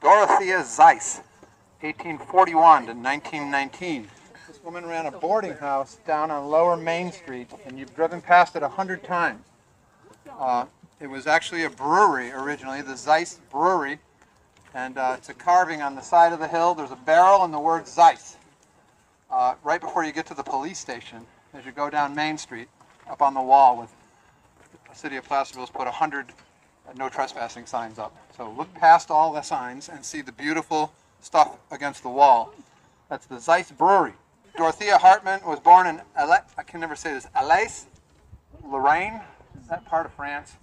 Dorothea Zeiss, 1841 to 1919. This woman ran a boarding house down on Lower Main Street, and you've driven past it 100 times. It was actually a brewery originally, the Zeiss Brewery, and it's a carving on the side of the hill. There's a barrel and the word Zeiss. Right before you get to the police station, as you go down Main Street, up on the wall, with the city of Placerville has put 100 no trespassing signs up. So look past all the signs and see the beautiful stuff against the wall. That's the Zeiss Brewery. Dorothea Hartmann was born in, I can never say this, Alais, Lorraine, that part of France,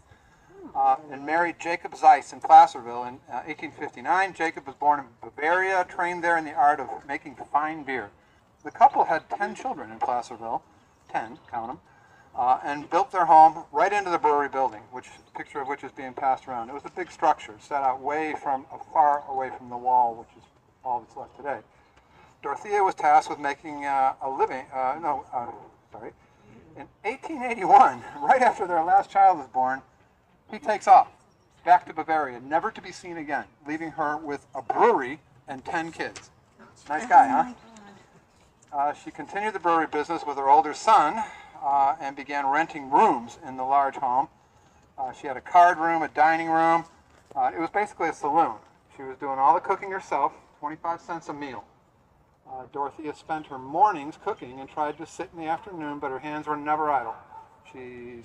and married Jacob Zeiss in Placerville in 1859. Jacob was born in Bavaria, trained there in the art of making fine beer. The couple had 10 children in Placerville, 10, count them, and built their home right into the brewery building, which a picture of which is being passed around. It was a big structure set out far away from the wall, which is all that's left today. Dorothea was tasked with making a living, in 1881, right after their last child was born, he takes off back to Bavaria, never to be seen again, leaving her with a brewery and 10 kids. Nice guy, huh? She continued the brewery business with her older son and began renting rooms in the large home. She had a card room, a dining room. It was basically a saloon. She was doing all the cooking herself, 25 cents a meal. Dorothea spent her mornings cooking and tried to sit in the afternoon, but her hands were never idle. She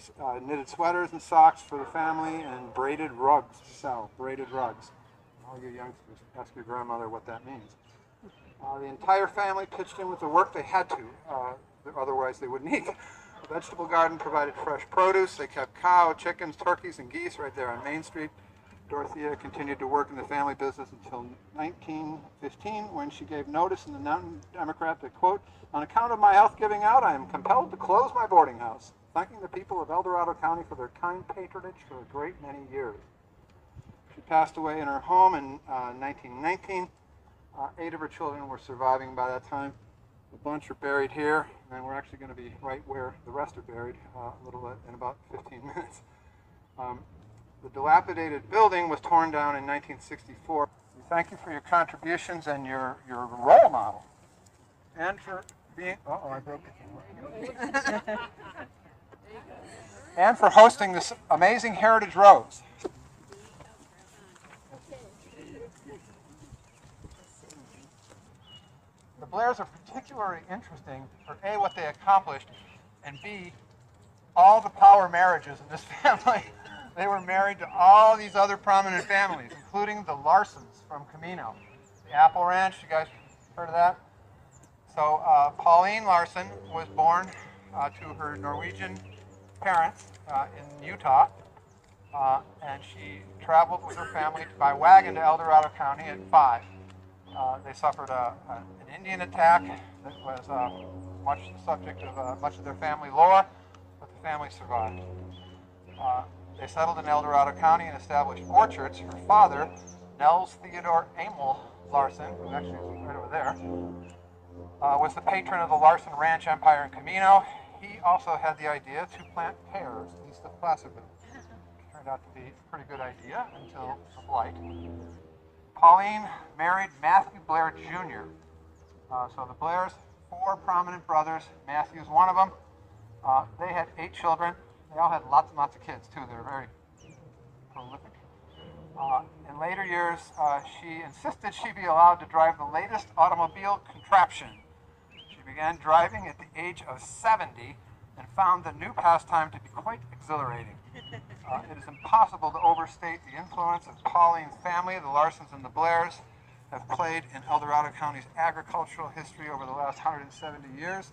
knitted sweaters and socks for the family and braided rugs to sell, braided rugs. All you youngsters, ask your grandmother what that means. The entire family pitched in with the work. They had to, otherwise they wouldn't eat. The vegetable garden provided fresh produce. They kept cow, chickens, turkeys, and geese right there on Main Street. Dorothea continued to work in the family business until 1915, when she gave notice in the Mountain Democrat that, quote, "On account of my health giving out, I am compelled to close my boarding house, thanking the people of El Dorado County for their kind patronage for a great many years." She passed away in her home in 1919. 8 of her children were surviving by that time. A bunch are buried here, and we're actually going to be right where the rest are buried in about 15 minutes. The dilapidated building was torn down in 1964. We thank you for your contributions and your role model, and for being, I broke it. And for hosting this amazing Heritage Rose. The Blairs are particularly interesting for A, what they accomplished, and B, all the power marriages in this family. They were married to all these other prominent families, including the Larsons from Camino. The Apple Ranch, you guys heard of that? So Pauline Larson was born to her Norwegian parents in Utah, and she traveled with her family by wagon to El Dorado County at 5. They suffered an Indian attack that was much the subject of much of their family lore, but the family survived. They settled in El Dorado County and established orchards. Her father, Nels Theodore Emil Larson, who actually is right over there, was the patron of the Larson Ranch Empire in Camino. He also had the idea to plant pears east of Placerville. Turned out to be a pretty good idea until the blight. Pauline married Matthew Blair Jr. So the Blairs, 4 prominent brothers. Matthew's one of them. They had 8 children. They all had lots and lots of kids, too. They were very prolific. In later years, she insisted she be allowed to drive the latest automobile contraption. She began driving at the age of 70 and found the new pastime to be quite exhilarating. It is impossible to overstate the influence of Pauline's family. The Larsons and the Blairs have played in El Dorado County's agricultural history over the last 170 years.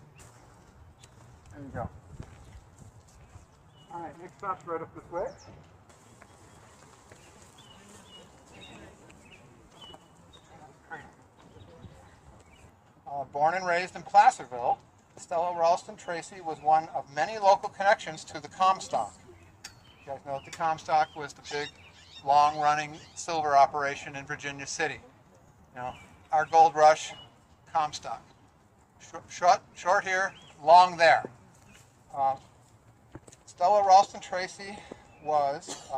There you go. All right, next stop's right up this way. Born and raised in Placerville, Stella Ralston Tracy was one of many local connections to the Comstock. You guys know that the Comstock was the big, long-running silver operation in Virginia City. You know, our gold rush, Comstock. Short here, long there. Stella Ralston Tracy was,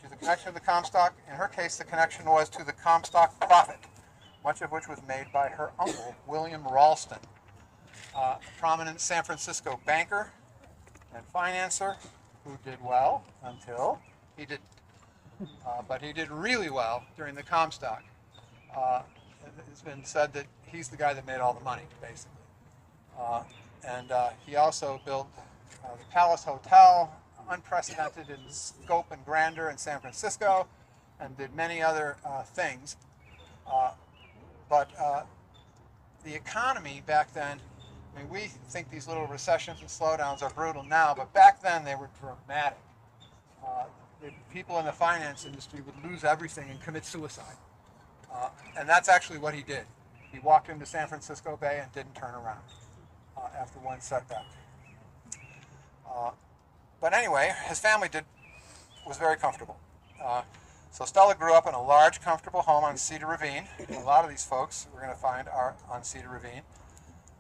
she's a connection to the Comstock? In her case, the connection was to the Comstock profit, much of which was made by her uncle, William Ralston, a prominent San Francisco banker and financer who did well until he didn't. But he did really well during the Comstock. It's been said that he's the guy that made all the money, basically. And he also built the Palace Hotel, unprecedented in scope and grandeur in San Francisco, and did many other things. But the economy back then, I mean, we think these little recessions and slowdowns are brutal now, but back then they were dramatic. The people in the finance industry would lose everything and commit suicide. And that's actually what he did. He walked into San Francisco Bay and didn't turn around after one setback. But anyway, his family was very comfortable. So Stella grew up in a large, comfortable home on Cedar Ravine. A lot of these folks we're going to find are on Cedar Ravine.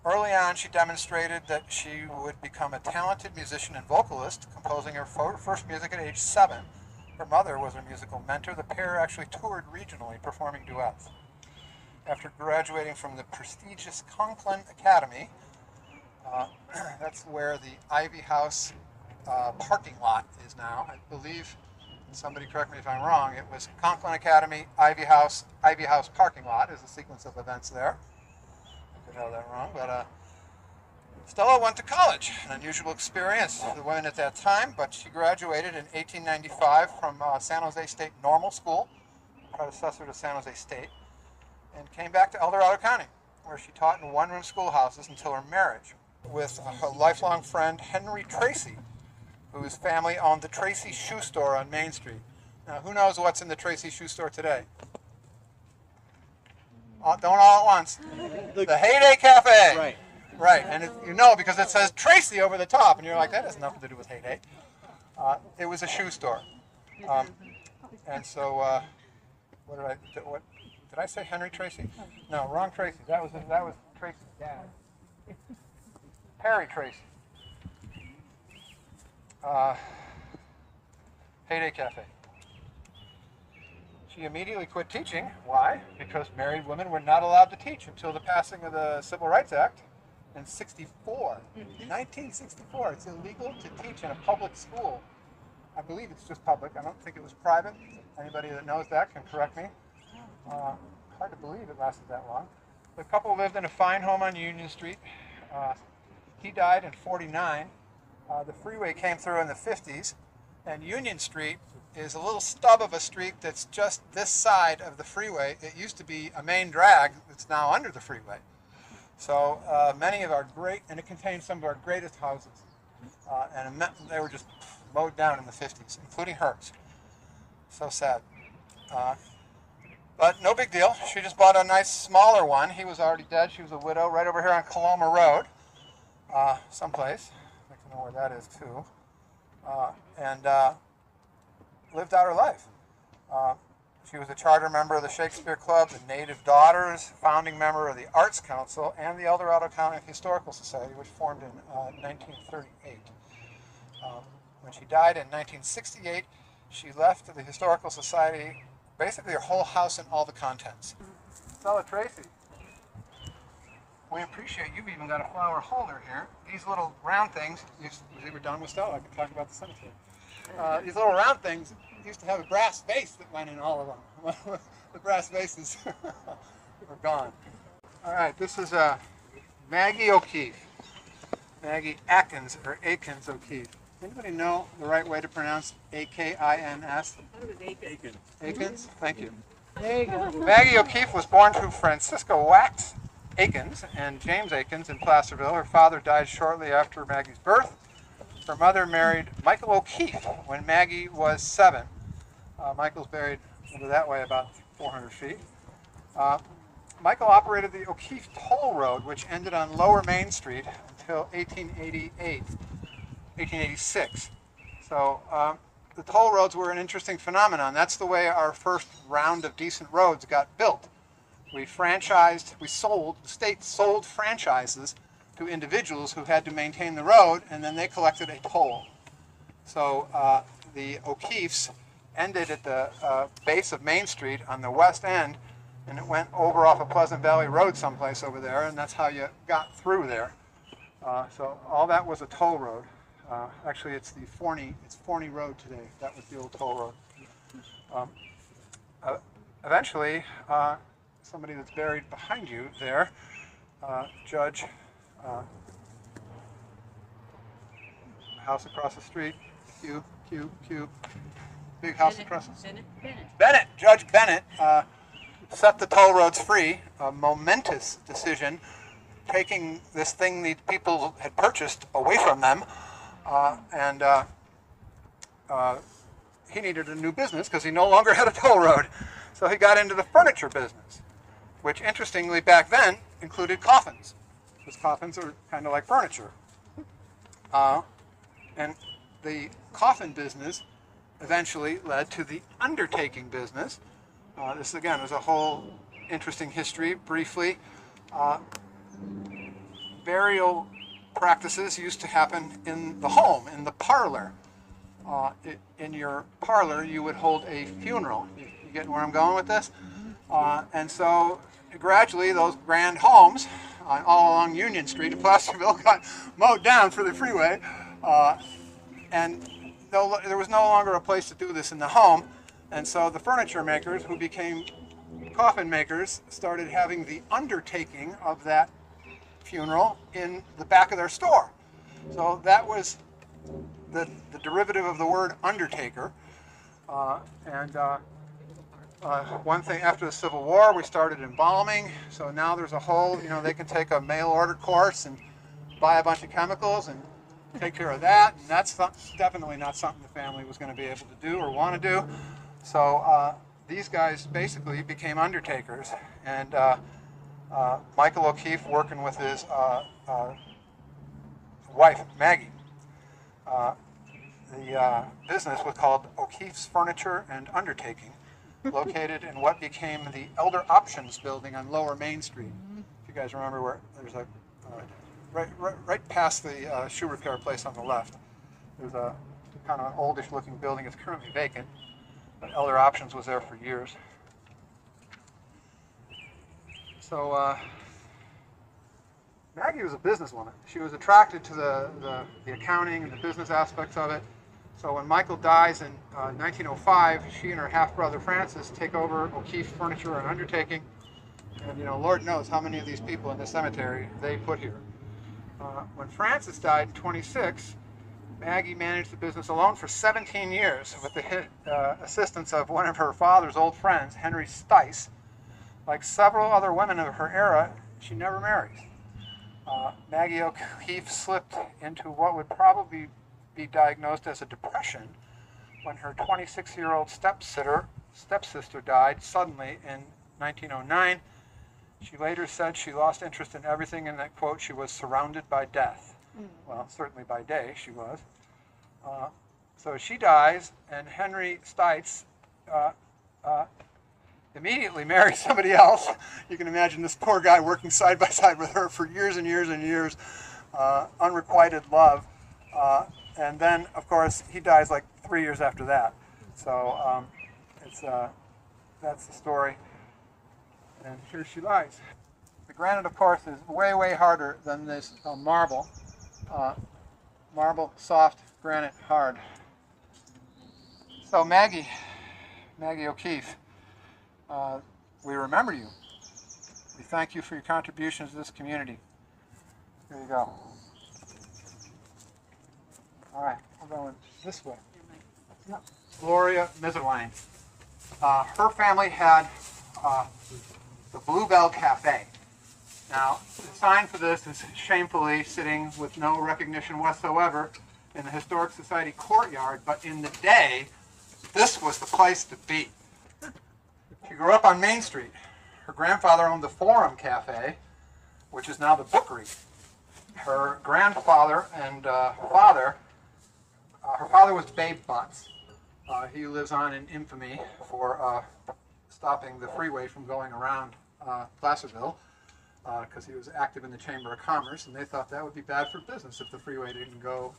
Early on, she demonstrated that she would become a talented musician and vocalist, composing her first music at age 7. Her mother was her musical mentor. The pair actually toured regionally, performing duets. After graduating from the prestigious Conklin Academy, that's where the Ivy House parking lot is now. I believe, somebody correct me if I'm wrong, it was Conklin Academy, Ivy House parking lot is the sequence of events there. I could have that wrong, but Stella went to college, an unusual experience for the women at that time, but she graduated in 1895 from San Jose State Normal School, predecessor to San Jose State, and came back to El Dorado County, where she taught in one-room schoolhouses until her marriage with her lifelong friend Henry Tracy, whose family owned the Tracy Shoe Store on Main Street. Now, who knows what's in the Tracy Shoe Store today? Don't all at once. The Heyday Cafe. Right. Right, and you know because it says Tracy over the top, and you're like, that has nothing to do with Heyday. It was a shoe store. And so, what did I say Henry Tracy? No, wrong Tracy. That was Tracy's dad. Harry Tracy. Heyday Cafe. She immediately quit teaching. Why? Because married women were not allowed to teach until the passing of the Civil Rights Act in 1964. It's illegal to teach in a public school. I believe it's just public. I don't think it was private. Anybody that knows that can correct me. Hard to believe it lasted that long. The couple lived in a fine home on Union Street. He died in '49. The freeway came through in the 50s, and Union Street is a little stub of a street that's just this side of the freeway. It used to be a main drag that's now under the freeway. So many of our and it contains some of our greatest houses. And they were just mowed down in the 50s, including hers. So sad. But no big deal. She just bought a nice smaller one. He was already dead. She was a widow right over here on Coloma Road, someplace. I don't know where that is too. And lived out her life. She was a charter member of the Shakespeare Club, the Native Daughters, founding member of the Arts Council, and the El Dorado County Historical Society, which formed in 1938. When she died in 1968, she left the Historical Society, basically her whole house and all the contents. Stella Tracy, we appreciate you've even got a flower holder here. These little round things, we were done with Stella, I could talk about the cemetery. These little round things used to have a brass vase that went in all of them. The brass vases are gone. All right, this is Maggie O'Keefe. Maggie Akins, or Akins O'Keefe. Anybody know the right way to pronounce A-K-I-N-S? Akins. Akins? Thank you. Maggie O'Keefe was born to Francisco Wax Akins and James Akins in Placerville. Her father died shortly after Maggie's birth. Her mother married Michael O'Keefe when Maggie was 7. Michael's buried over that way about 400 feet. Michael operated the O'Keefe Toll Road, which ended on Lower Main Street until 1886. So the toll roads were an interesting phenomenon. That's the way our first round of decent roads got built. The state sold franchises to individuals who had to maintain the road, and then they collected a toll. So the O'Keefes ended at the base of Main Street on the west end, and it went over off of Pleasant Valley Road someplace over there, and that's how you got through there. So all that was a toll road. Actually, it's Forney Road today. That was the old toll road. Eventually, somebody that's buried behind you there, Judge, house across the street, Q, big house across the street. Bennett, Judge Bennett, set the toll roads free, a momentous decision, taking this thing these people had purchased away from them, and he needed a new business because he no longer had a toll road. So he got into the furniture business, which interestingly back then included coffins, because coffins are kind of like furniture. And the coffin business eventually led to the undertaking business. This again was a whole interesting history. Briefly, burial practices used to happen in the home, in the parlor. In your parlor, you would hold a funeral. You getting where I'm going with this? And so gradually those grand homes all along Union Street in Placerville got mowed down for the freeway. And there was no longer a place to do this in the home. And so the furniture makers, who became coffin makers, started having the undertaking of that funeral in the back of their store. So that was the derivative of the word undertaker. One thing, after the Civil War, we started embalming. So now there's a whole, they can take a mail order course and buy a bunch of chemicals and take care of that. And that's definitely not something the family was going to be able to do or want to do. So these guys basically became undertakers. And Michael O'Keefe, working with his wife, Maggie, the business was called O'Keefe's Furniture and Undertaking, located in what became the Elder Options building on Lower Main Street. If you guys remember, where there's a right past the shoe repair place on the left. There's a kind of an oldish looking building. It's currently vacant, but Elder Options was there for years. So Maggie was a businesswoman. She was attracted to the accounting and the business aspects of it. So when Michael dies in 1905, she and her half-brother Francis take over O'Keefe Furniture and Undertaking. And Lord knows how many of these people in this cemetery they put here. When Francis died in 26, Maggie managed the business alone for 17 years with the assistance of one of her father's old friends, Henry Stice. Like several other women of her era, she never married. Maggie O'Keefe slipped into what would probably be diagnosed as a depression when her 26-year-old stepsister died suddenly in 1909. She later said she lost interest in everything and that, quote, she was surrounded by death. Well, certainly by day she was. So she dies, and Henry Stites immediately marries somebody else. You can imagine this poor guy working side by side with her for years and years and years, unrequited love. And then, of course, he dies like 3 years after that. So that's the story. And here she lies. The granite, of course, is way, way harder than this marble. Marble, soft, granite, hard. So Maggie O'Keefe, we remember you. We thank you for your contributions to this community. Here you go. All right, we're going this way. Gloria Miserline. Her family had the Bluebell Cafe. Now, the sign for this is shamefully sitting with no recognition whatsoever in the Historic Society courtyard, but in the day, this was the place to be. She grew up on Main Street. Her grandfather owned the Forum Cafe, which is now the Bookery. Her grandfather and father, her father was Babe Butts. He lives on in infamy for stopping the freeway from going around Placerville because he was active in the Chamber of Commerce, and they thought that would be bad for business if the freeway didn't go,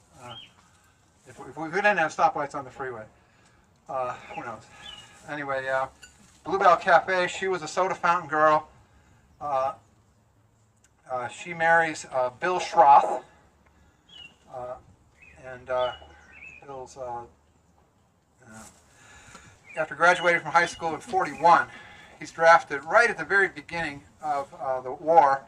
if we didn't have stoplights on the freeway. Who knows? Anyway, Bluebell Cafe, she was a soda fountain girl. She marries Bill Schroth, and Bill's, after graduating from high school in '41, he's drafted right at the very beginning of the war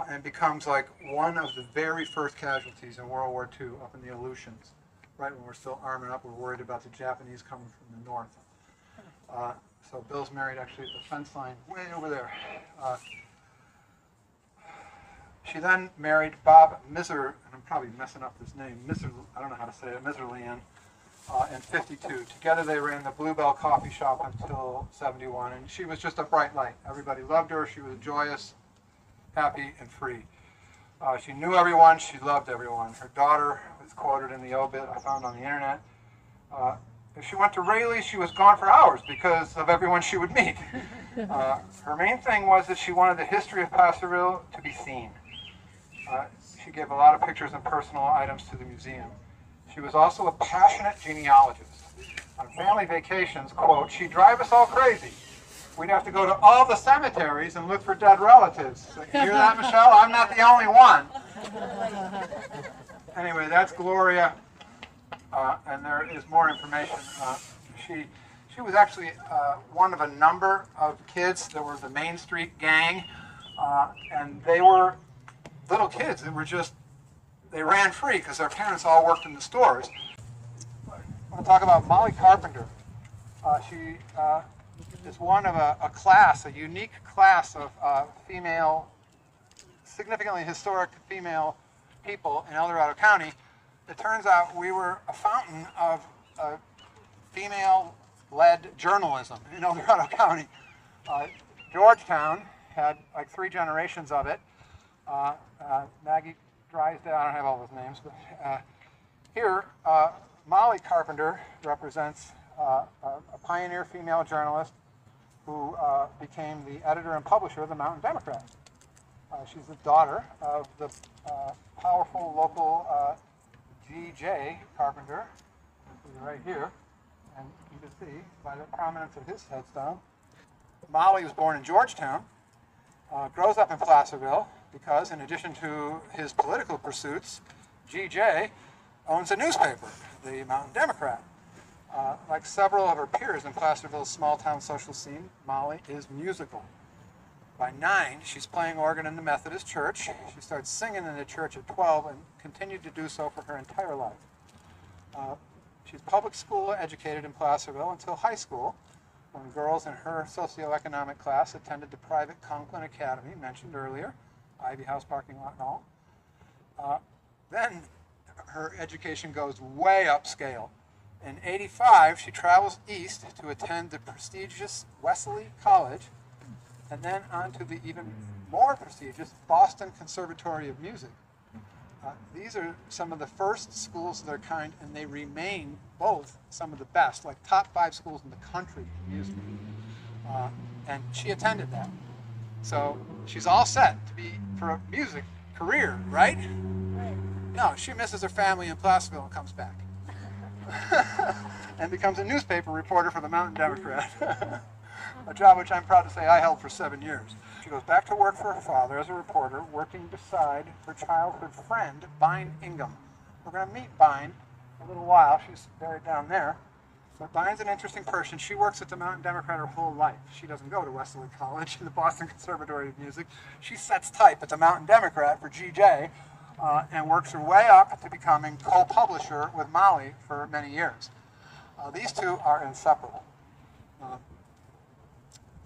and becomes like one of the very first casualties in World War II up in the Aleutians. Right when we're still arming up, we're worried about the Japanese coming from the north. So Bill's married actually at the fence line way over there. She then married Bob Miser, and I'm probably messing up his name, I don't know how to say it, Miserlian, in '52. Together they ran the Bluebell Coffee Shop until '71, and she was just a bright light. Everybody loved her. She was joyous, happy, and free. She knew everyone. She loved everyone. Her daughter was quoted in the obit I found on the internet. If she went to Rayleigh, she was gone for hours because of everyone she would meet. Her main thing was that she wanted the history of Placerville to be seen. She gave a lot of pictures and personal items to the museum. She was also a passionate genealogist. On family vacations, quote, she'd drive us all crazy. We'd have to go to all the cemeteries and look for dead relatives. So, you hear that, Michelle? I'm not the only one. Anyway, that's Gloria, and there is more information. She was actually one of a number of kids that were the Main Street gang, and they were little kids that were just, they ran free because their parents all worked in the stores. I want to talk about Molly Carpenter. She is one of a class, a unique class of female, significantly historic female people in El Dorado County. It turns out we were a fountain of female-led journalism in El Dorado County. Georgetown had like 3 generations of it. Maggie Drysdale, I don't have all those names, but here, Molly Carpenter represents a pioneer female journalist who became the editor and publisher of the Mountain Democrat. She's the daughter of the powerful local G.J. Carpenter, who's right here, and you can see by the prominence of his headstone. Molly was born in Georgetown, grows up in Placerville, because in addition to his political pursuits, G.J. owns a newspaper, the Mountain Democrat. Like several of her peers in Placerville's small-town social scene, Molly is musical. By 9, she's playing organ in the Methodist Church. She starts singing in the church at 12 and continued to do so for her entire life. She's public school educated in Placerville until high school, when girls in her socioeconomic class attended the private Conklin Academy, mentioned earlier, Ivy House parking lot and all. Then her education goes way upscale. In '85, she travels east to attend the prestigious Wesley College, and then on to the even more prestigious Boston Conservatory of Music. These are some of the first schools of their kind, and they remain both some of the best, like top 5 schools in the country for music. And she attended that. So she's all set to be for a music career, right? No, she misses her family in Placerville and comes back. And becomes a newspaper reporter for the Mountain Democrat. A job which I'm proud to say I held for 7 years. She goes back to work for her father as a reporter, working beside her childhood friend, Bine Ingham. We're going to meet Bine in a little while. She's buried down there. But Bine's an interesting person. She works at the Mountain Democrat her whole life. She doesn't go to Wesley College and the Boston Conservatory of Music. She sets type at the Mountain Democrat for G.J. And works her way up to becoming co-publisher with Molly for many years. These two are inseparable.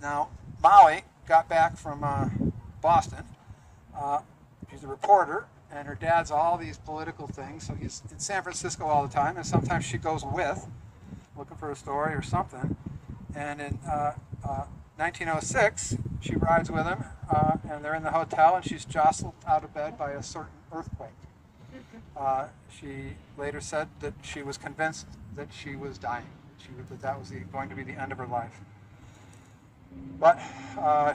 Now, Molly got back from Boston. She's a reporter, and her dad's all these political things, so he's in San Francisco all the time, and sometimes she goes with, looking for a story or something. And in 1906, she rides with him, and they're in the hotel, and she's jostled out of bed by a certain earthquake. She later said that she was convinced that she was dying, that that was going to be the end of her life. But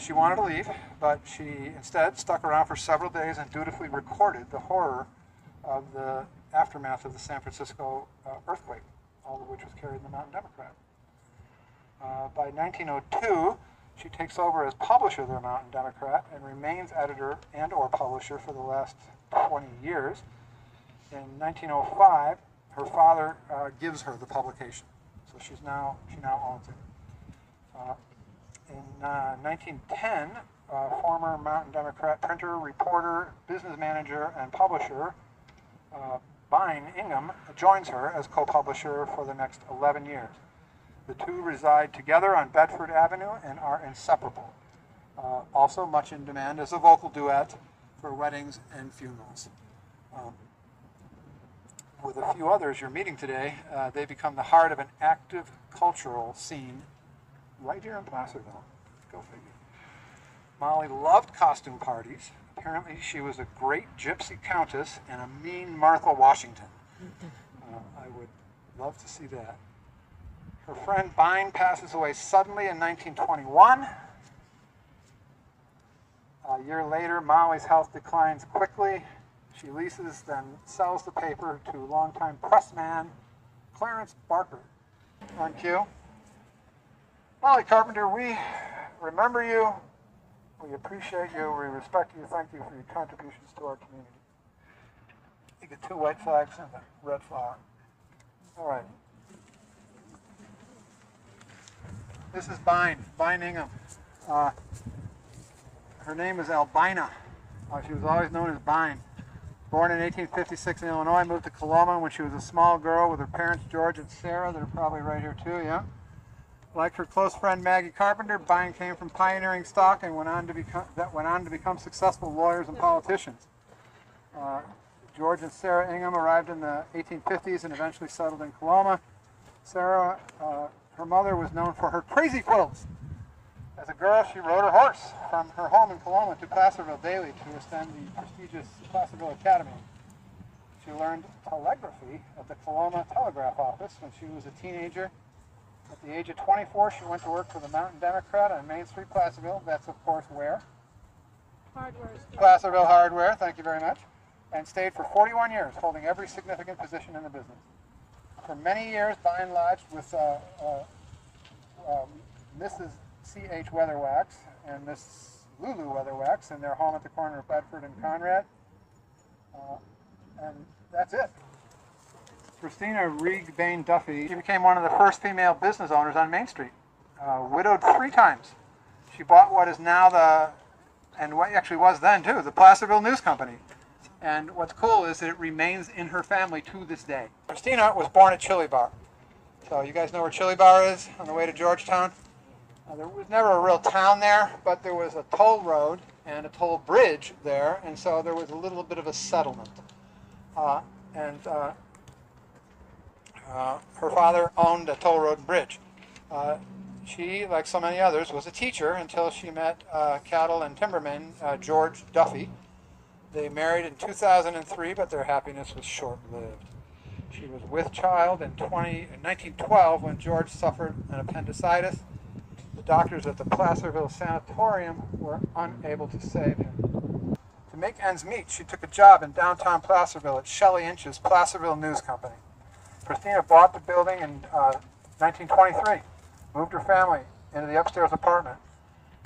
she wanted to leave, but she instead stuck around for several days and dutifully recorded the horror of the aftermath of the San Francisco earthquake, all of which which was carried in the Mountain Democrat. By 1902, she takes over as publisher of the Mountain Democrat and remains editor and or publisher for the last 20 years. In 1905, her father gives her the publication, so she now owns it. In 1910, former Mountain Democrat printer, reporter, business manager, and publisher Bine Ingham joins her as co-publisher for the next 11 years. The two reside together on Bedford Avenue and are inseparable. Also much in demand as a vocal duet for weddings and funerals. With a few others you're meeting today, they become the heart of an active cultural scene right here in Placerville. Go figure. Molly loved costume parties. Apparently she was a great gypsy countess and a mean Martha Washington. I would love to see that. Her friend Bine passes away suddenly in 1921. A year later, Molly's health declines quickly. She leases, then sells the paper to longtime pressman Clarence Barker. On cue. Molly Carpenter, we remember you, we appreciate you, we respect you, thank you for your contributions to our community. You get 2 white flags and a red flower. All right. This is Bine Ingham. Her name is Albina. She was always known as Bine. Born in 1856 in Illinois, moved to Coloma when she was a small girl with her parents George and Sarah. They're probably right here too, yeah? Like her close friend Maggie Carpenter, Bine came from pioneering stock and went on to become successful lawyers and politicians. George and Sarah Ingham arrived in the 1850s and eventually settled in Coloma. Sarah, her mother, was known for her crazy quilts. As a girl, she rode her horse from her home in Coloma to Placerville daily to attend the prestigious Placerville Academy. She learned telegraphy at the Coloma Telegraph Office when she was a teenager. At the age of 24, she went to work for the Mountain Democrat on Main Street, Placerville. That's, of course, where? Hardware. Placerville Hardware, thank you very much. And stayed for 41 years, holding every significant position in the business. For many years, Bine lodged with Mrs. C.H. Weatherwax and Miss Lulu Weatherwax in their home at the corner of Bedford and Conrad. And that's it. Christina Reig Bain Duffy, she became one of the first female business owners on Main Street. Widowed 3 times. She bought what is now and what actually was then too, the Placerville News Company. And what's cool is that it remains in her family to this day. Christina was born at Chili Bar. So you guys know where Chili Bar is on the way to Georgetown? There was never a real town there, but there was a toll road and a toll bridge there, and so there was a little bit of a settlement. Her father owned a toll road and bridge. She, like so many others, was a teacher until she met cattle and timberman George Duffy. They married in 2003, but their happiness was short-lived. She was with child in 1912 when George suffered an appendicitis. The doctors at the Placerville Sanatorium were unable to save him. To make ends meet, she took a job in downtown Placerville at Shelley Inch's Placerville News Company. Christina bought the building in 1923, moved her family into the upstairs apartment.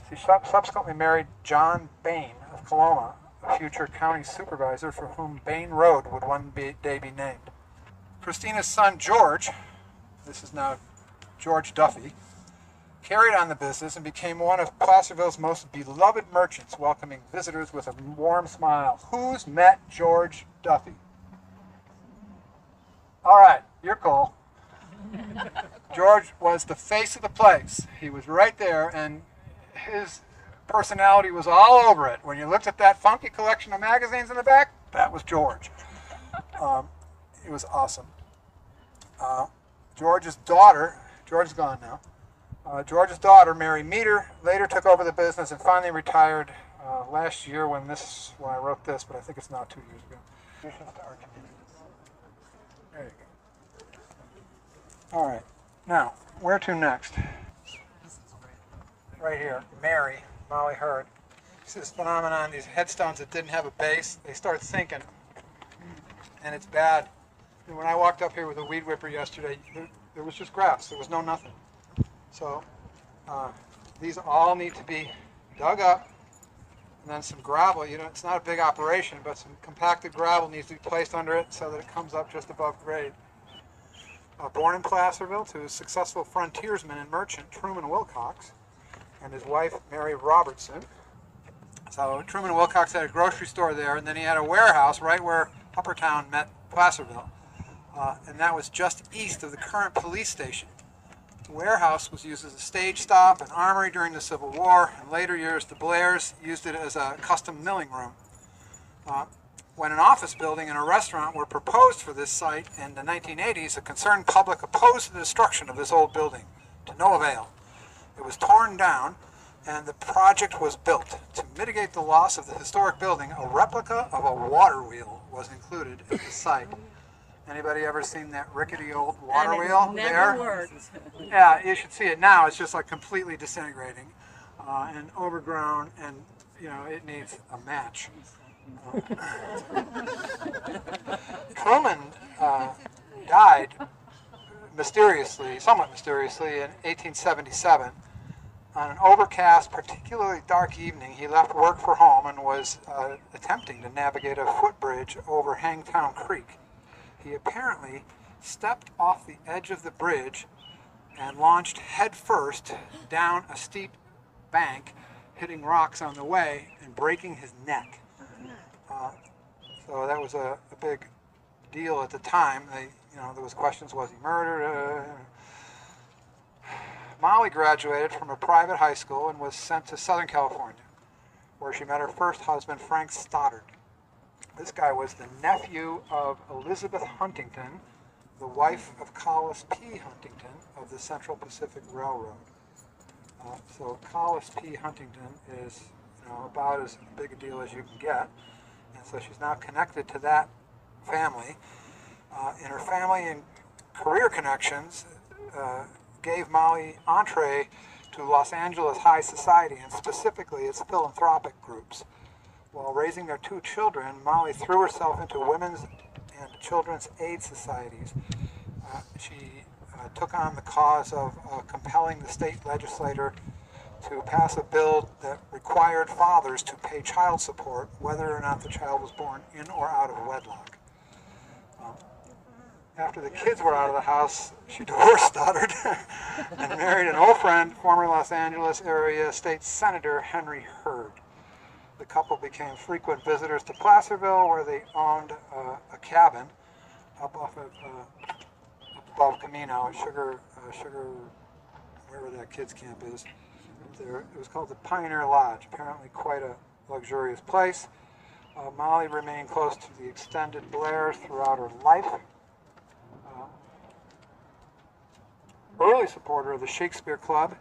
She subsequently married John Bain of Coloma, a future county supervisor for whom Bain Road would one day be named. Christina's son George, this is now George Duffy, carried on the business and became one of Placerville's most beloved merchants, welcoming visitors with a warm smile. Who's met George Duffy? All right, you're cool. George was the face of the place. He was right there, and his personality was all over it. When you looked at that funky collection of magazines in the back, that was George. It was awesome. George's daughter, George's gone now, George's daughter, Mary Meter, later took over the business and finally retired last year when I wrote this, but I think it's now 2 years ago. There you go. All right. Now, where to next? Right here, Mary, Molly Hurd. You see this phenomenon, these headstones that didn't have a base, they start sinking, and it's bad. And when I walked up here with a weed whipper yesterday, there was just grass. There was no nothing. So these all need to be dug up, and then some gravel. You know, it's not a big operation, but some compacted gravel needs to be placed under it so that it comes up just above grade. Born in Placerville to successful frontiersman and merchant Truman Wilcox and his wife Mary Robertson. So Truman Wilcox had a grocery store there, and then he had a warehouse right where Uppertown met Placerville. And that was just east of the current police station. The warehouse was used as a stage stop and armory during the Civil War. In later years, the Blairs used it as a custom milling room. When an office building and a restaurant were proposed for this site in the 1980s, a concerned public opposed the destruction of this old building, to no avail. It was torn down, and the project was built. To mitigate the loss of the historic building, a replica of a water wheel was included at the site. Anybody ever seen that rickety old water wheel there? Worked. Yeah, you should see it now. It's just like completely disintegrating and overgrown, and you know it needs a match. Truman died mysteriously, somewhat mysteriously, in 1877. On an overcast, particularly dark evening, he left work for home and was attempting to navigate a footbridge over Hangtown Creek. He apparently stepped off the edge of the bridge and launched headfirst down a steep bank, hitting rocks on the way and breaking his neck. So that was a big deal at the time. There was questions: was he murdered? Molly graduated from a private high school and was sent to Southern California, where she met her first husband, Frank Stoddard. This guy was the nephew of Elizabeth Huntington, the wife of Collis P. Huntington of the Central Pacific Railroad. So Collis P. Huntington is about as big a deal as you can get. And so she's now connected to that family. In her family and career connections, gave Molly entree to Los Angeles high society, and specifically its philanthropic groups. While raising their two children, Molly threw herself into women's and children's aid societies. She took on the cause of compelling the state legislature to pass a bill that required fathers to pay child support whether or not the child was born in or out of wedlock. After the kids were out of the house, she divorced Stoddard and married an old friend, former Los Angeles area state senator Henry Hurd. The couple became frequent visitors to Placerville, where they owned a cabin up above Camino, Sugar, wherever that kids camp is. There, it was called the Pioneer Lodge, apparently quite a luxurious place. Molly remained close to the extended Blairs throughout her life. Early supporter of the Shakespeare Club.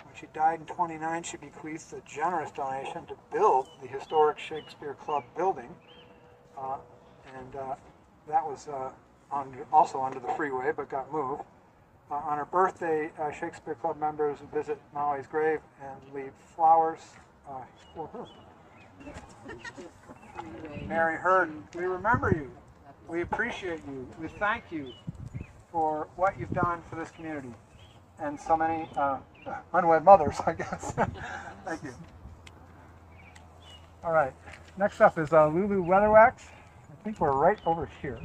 When she died in 1929, she bequeathed a generous donation to build the historic Shakespeare Club building. That was also under the freeway, but got moved. On her birthday, Shakespeare Club members visit Molly's grave and leave flowers for her. Mary Hurd, we remember you. We appreciate you. We thank you for what you've done for this community and so many unwed mothers, I guess. Thank you. All right. Next up is Lulu Weatherwax. I think we're right over here.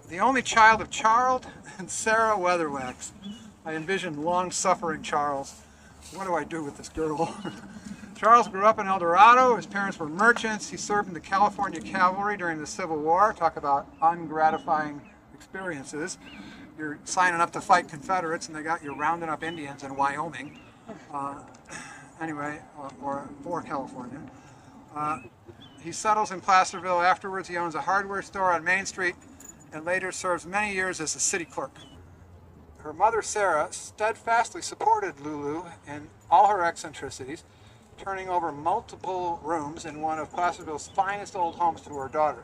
The only child of Charles and Sarah Weatherwax. I envision long-suffering Charles. What do I do with this girl? Charles grew up in El Dorado. His parents were merchants. He served in the California Cavalry during the Civil War. Talk about ungratifying experiences. You're signing up to fight Confederates, and they got you rounding up Indians in Wyoming. Or California. He settles in Placerville. Afterwards, he owns a hardware store on Main Street and later serves many years as a city clerk. Her mother, Sarah, steadfastly supported Lulu in all her eccentricities, turning over multiple rooms in one of Placerville's finest old homes to her daughter.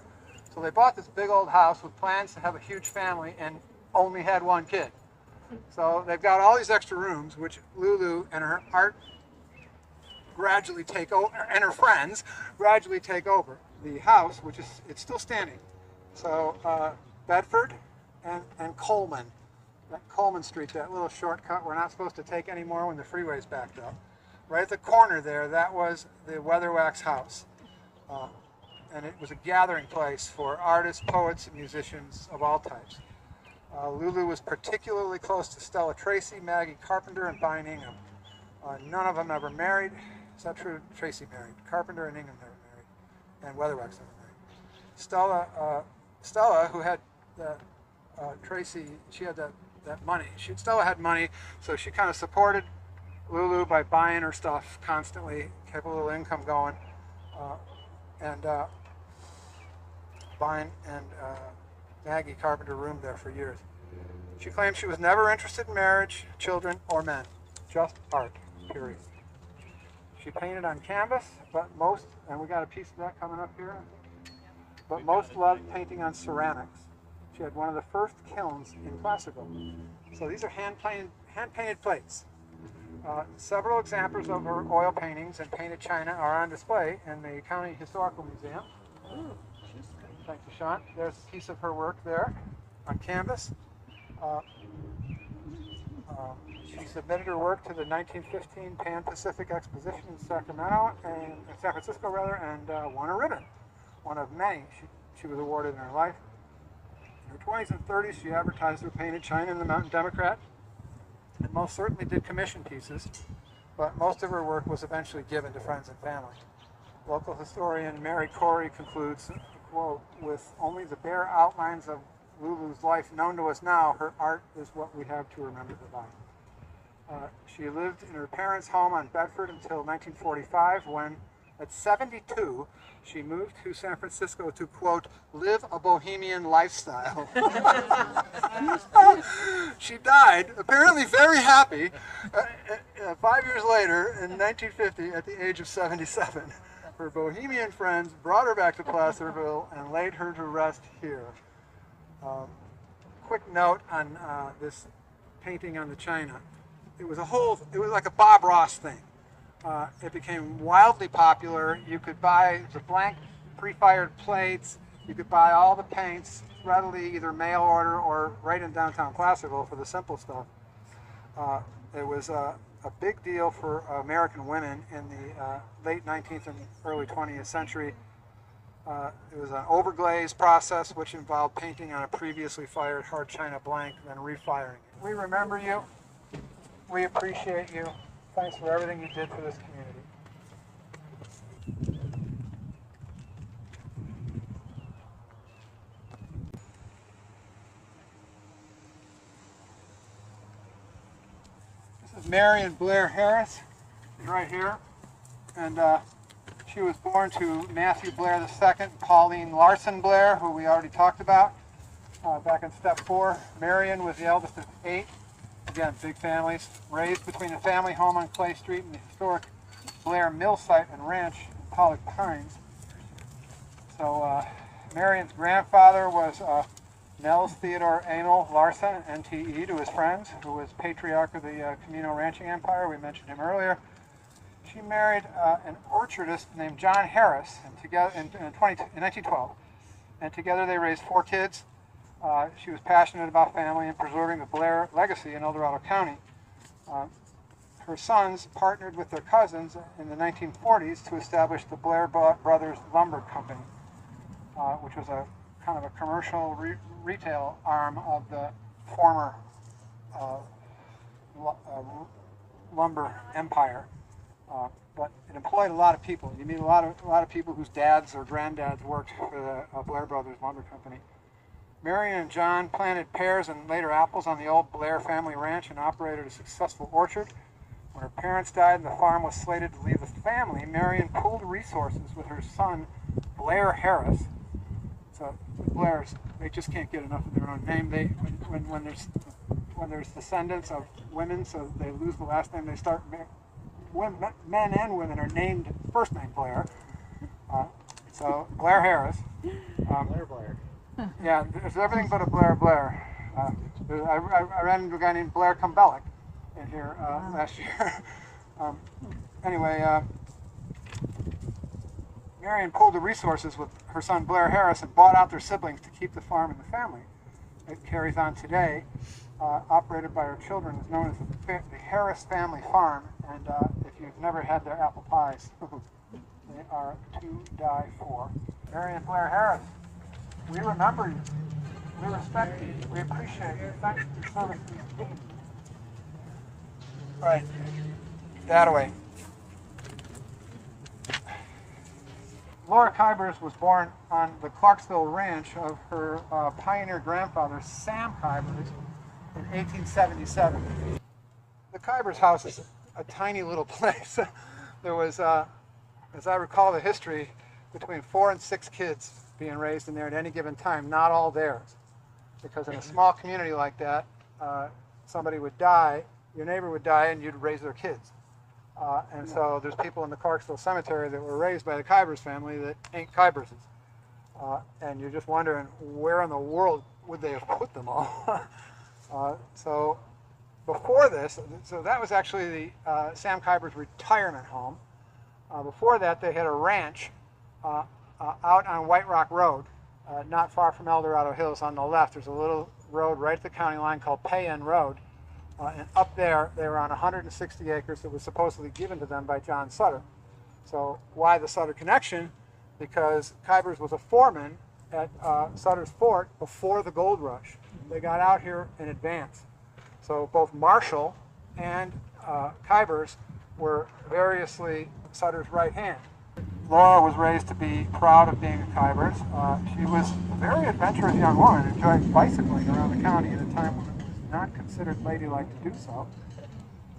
So they bought this big old house with plans to have a huge family and only had one kid. So they've got all these extra rooms, which Lulu and her art gradually take over, and her friends gradually take over the house, which is, it's still standing. So Bedford and Coleman, that Coleman Street, that little shortcut we're not supposed to take anymore when the freeway's backed up. Right at the corner there, that was the Weatherwax house. And it was a gathering place for artists, poets, and musicians of all types. Lulu was particularly close to Stella Tracy, Maggie Carpenter, and Vine Ingham. None of them ever married. Is that true? Tracy married. Carpenter and Ingham never married. And Weatherwax never married. Stella, who had Tracy, she had that money. Stella had money, so she kind of supported Lulu by buying her stuff constantly, kept a little income going, and Vine and Maggie Carpenter roomed there for years. She claimed she was never interested in marriage, children, or men, just art, period. She painted on canvas, but most, and we got a piece of that coming up here, but most loved painting on ceramics. She had one of the first kilns in Placerville. So these are hand-painted plates. Several examples of her oil paintings and painted china are on display in the County Historical Museum. Thank you, Sean. There's a piece of her work there on canvas. She submitted her work to the 1915 Pan-Pacific Exposition in San Francisco, and won a ribbon, one of many she was awarded in her life. In her 20s and 30s, she advertised her painted china in the Mountain Democrat, and most certainly did commission pieces, but most of her work was eventually given to friends and family. Local historian Mary Corey concludes, quote, "With only the bare outlines of Lulu's life known to us now, her art is what we have to remember her by." She lived in her parents' home on Bedford until 1945, when, at 72, she moved to San Francisco to, quote, "live a bohemian lifestyle." She died, apparently very happy, 5 years later, in 1950, at the age of 77. Her bohemian friends brought her back to Placerville and laid her to rest here. Quick note on this painting on the china. It was like a Bob Ross thing. It became wildly popular. You could buy the blank pre-fired plates. You could buy all the paints readily, either mail order or right in downtown Placerville for the simple stuff. It was a big deal for American women in the late 19th and early 20th century. It was an overglaze process which involved painting on a previously fired hard china blank, then refiring it. We remember you. We appreciate you. Thanks for everything you did for this community. This is Marion Blair Harris. She's right here. And she was born to Matthew Blair II and Pauline Larson Blair, who we already talked about back in step 4. Marion was the eldest of 8. Again, big families, raised between the family home on Clay Street and the historic Blair Mill site and ranch in Pollock Pines. So Marion's grandfather was Nels Theodore Emil Larson, NTE to his friends, who was patriarch of the Camino ranching empire. We mentioned him earlier. She married an orchardist named John Harris in 1912, and together they raised 4 kids. She was passionate about family and preserving the Blair legacy in El Dorado County. Her sons partnered with their cousins in the 1940s to establish the Blair Brothers Lumber Company, which was a kind of a commercial retail arm of the former lumber empire. But it employed a lot of people. You meet a lot of people whose dads or granddads worked for the Blair Brothers Lumber Company. Marion and John planted pears and later apples on the old Blair family ranch and operated a successful orchard. When her parents died and the farm was slated to leave the family, Marion pooled resources with her son, Blair Harris. So the Blairs, they just can't get enough of their own name. When there's descendants of women, so they lose the last name, they start, men and women are named first name Blair. So Blair Harris. Blair. Yeah, it's everything but a Blair. I ran into a guy named Blair Kumbellic in here last year. Anyway, Marion pooled the resources with her son Blair Harris and bought out their siblings to keep the farm in the family. It carries on today, operated by her children, is known as the Harris Family Farm, and if you've never had their apple pies, they are to die for. Marion Blair Harris, we remember you, we respect you, we appreciate you, thanks for your service to your team. Right, that way. Laura Kybers was born on the Clarksville ranch of her pioneer grandfather, Sam Kybers, in 1877. The Kybers house is a tiny little place. There was, as I recall the history, between 4 and 6 kids being raised in there at any given time, not all theirs. Because in a small community like that, somebody would die, your neighbor would die, and you'd raise their kids. And so there's people in the Clarksville Cemetery that were raised by the Kybers family that ain't Kyberses. And you're just wondering where in the world would they have put them all? So before this, so that was actually the Sam Kybers retirement home. Before that, they had a ranch out on White Rock Road, not far from El Dorado Hills on the left. There's a little road right at the county line called Payen Road. And up there, they were on 160 acres that was supposedly given to them by John Sutter. So why the Sutter connection? Because Kybers was a foreman at Sutter's Fort before the gold rush. They got out here in advance. So both Marshall and Kybers were variously Sutter's right hand. Laura was raised to be proud of being a Kybers. She was a very adventurous young woman, enjoyed bicycling around the county at a time when it was not considered ladylike to do so.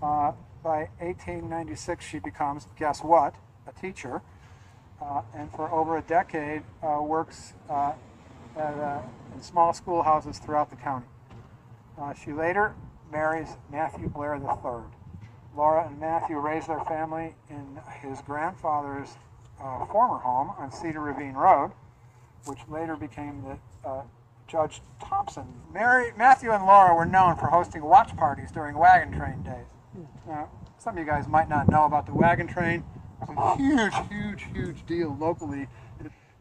By 1896, she becomes, guess what, a teacher, and for over a decade works in small schoolhouses throughout the county. She later marries Matthew Blair III. Laura and Matthew raised their family in his grandfather's former home on Cedar Ravine Road, which later became the Judge Thompson. Matthew and Laura were known for hosting watch parties during wagon train days. Now, some of you guys might not know about the wagon train. It was a huge, huge, huge deal locally.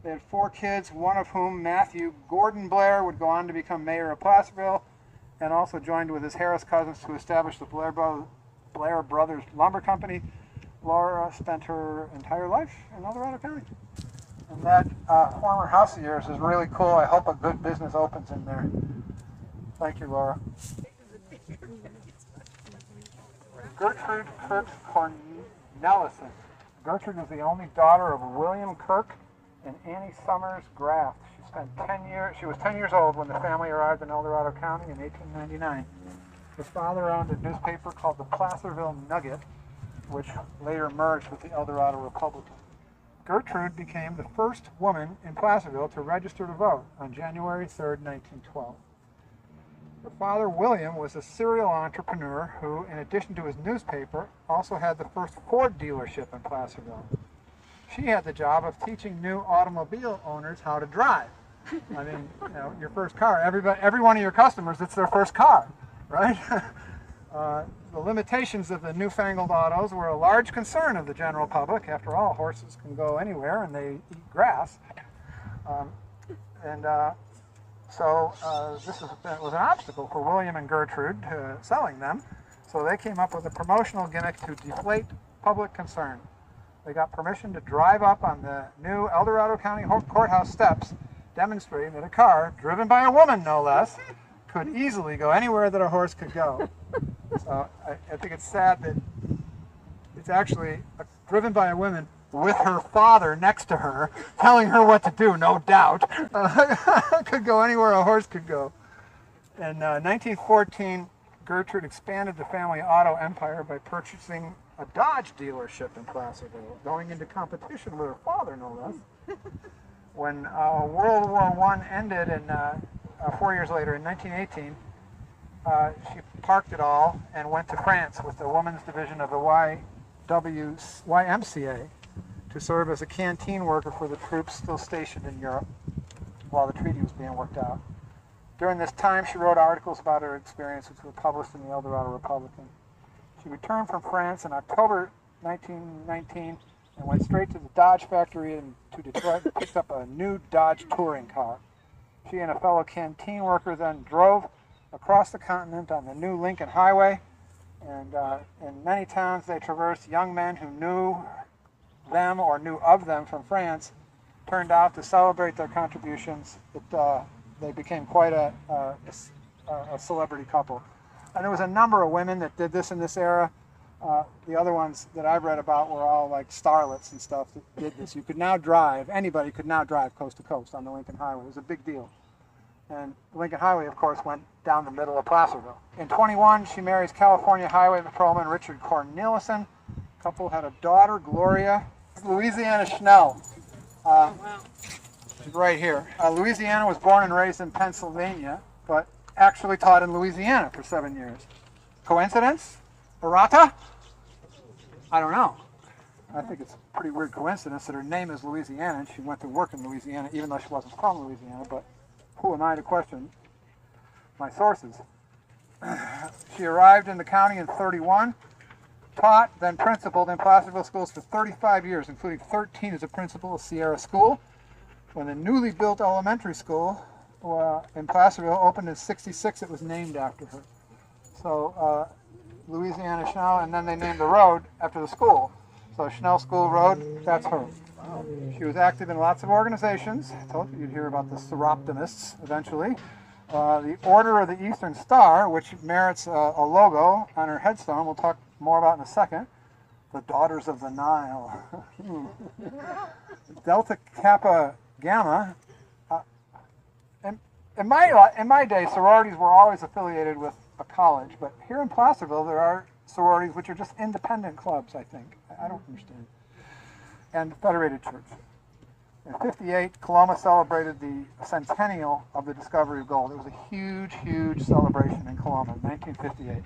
They had 4 kids, one of whom, Matthew Gordon Blair, would go on to become mayor of Placerville, and also joined with his Harris cousins to establish the Blair Brothers Lumber Company. Laura spent her entire life in El Dorado County. And that former house of yours is really cool. I hope a good business opens in there. Thank you, Laura. Gertrude Kirk Cornelison. Gertrude was the only daughter of William Kirk and Annie Summers Graft. She was 10 years old when the family arrived in El Dorado County in 1899. His father owned a newspaper called the Placerville Nugget, which later merged with the El Dorado Republican. Gertrude became the first woman in Placerville to register to vote on January 3rd, 1912. Her father, William, was a serial entrepreneur who, in addition to his newspaper, also had the first Ford dealership in Placerville. She had the job of teaching new automobile owners how to drive. I mean, you know, your first car, every one of your customers, it's their first car, right? The limitations of the newfangled autos were a large concern of the general public. After all, horses can go anywhere and they eat grass. So this was an obstacle for William and Gertrude selling them. So they came up with a promotional gimmick to deflate public concern. They got permission to drive up on the new El Dorado County courthouse steps, demonstrating that a car, driven by a woman no less, could easily go anywhere that a horse could go. So I think it's sad that it's actually driven by a woman with her father next to her, telling her what to do, no doubt. Could go anywhere a horse could go. In 1914, Gertrude expanded the family auto empire by purchasing a Dodge dealership in Placerville, going into competition with her father, no less. When World War I ended, and 4 years later, in 1918, she parked it all and went to France with the women's division of the YMCA to serve as a canteen worker for the troops still stationed in Europe while the treaty was being worked out. During this time, she wrote articles about her experience, which were published in the El Dorado Republican. She returned from France in October 1919 and went straight to the Dodge factory to Detroit and picked up a new Dodge touring car. She and a fellow canteen worker then drove across the continent on the new Lincoln Highway, and in many towns they traversed. Young men who knew them or knew of them from France turned out to celebrate their contributions. They became quite a celebrity couple. And there was a number of women that did this in this era. The other ones that I've read about were all like starlets and stuff that did this. You could now drive, anybody could now drive coast to coast on the Lincoln Highway. It was a big deal. And the Lincoln Highway, of course, went down the middle of Placerville. In 21, she marries California Highway Patrolman Richard Cornelison. The couple had a daughter, Gloria. Louisiana Schnell. She's right here. Louisiana was born and raised in Pennsylvania, but actually taught in Louisiana for 7 years. Coincidence? Errata? I don't know. I think it's a pretty weird coincidence that her name is Louisiana and she went to work in Louisiana even though she wasn't from Louisiana, but who am I to question my sources? She arrived in the county in 31, taught, then principaled in Placerville schools for 35 years, including 13 as a principal of Sierra School. When the newly built elementary school in Placerville opened in '66, it was named after her. So Louisiana Schnell, and then they named the road after the school. So Schnell School Road, that's her. She was active in lots of organizations. I told you you'd hear about the Seroptimists eventually. The Order of the Eastern Star, which merits a logo on her headstone, we'll talk more about in a second. The Daughters of the Nile. Delta Kappa Gamma. In my day, sororities were always affiliated with a college, but here in Placerville there are sororities which are just independent clubs, I think. I don't understand. And Federated Church. In '58, Coloma celebrated the centennial of the discovery of gold. It was a huge, huge celebration in Coloma in 1958.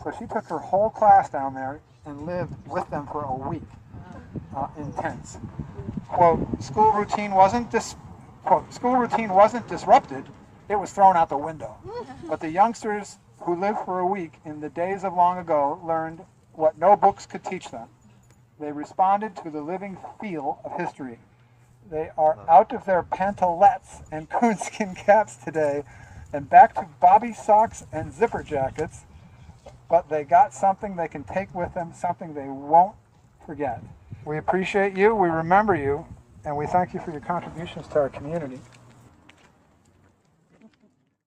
So she took her whole class down there and lived with them for a week in tents. Quote, school routine wasn't disrupted, it was thrown out the window. But the youngsters who lived for a week in the days of long ago learned what no books could teach them. They responded to the living feel of history. They are out of their pantalettes and coonskin caps today and back to bobby socks and zipper jackets, but they got something they can take with them, something they won't forget. We appreciate you, we remember you, and we thank you for your contributions to our community.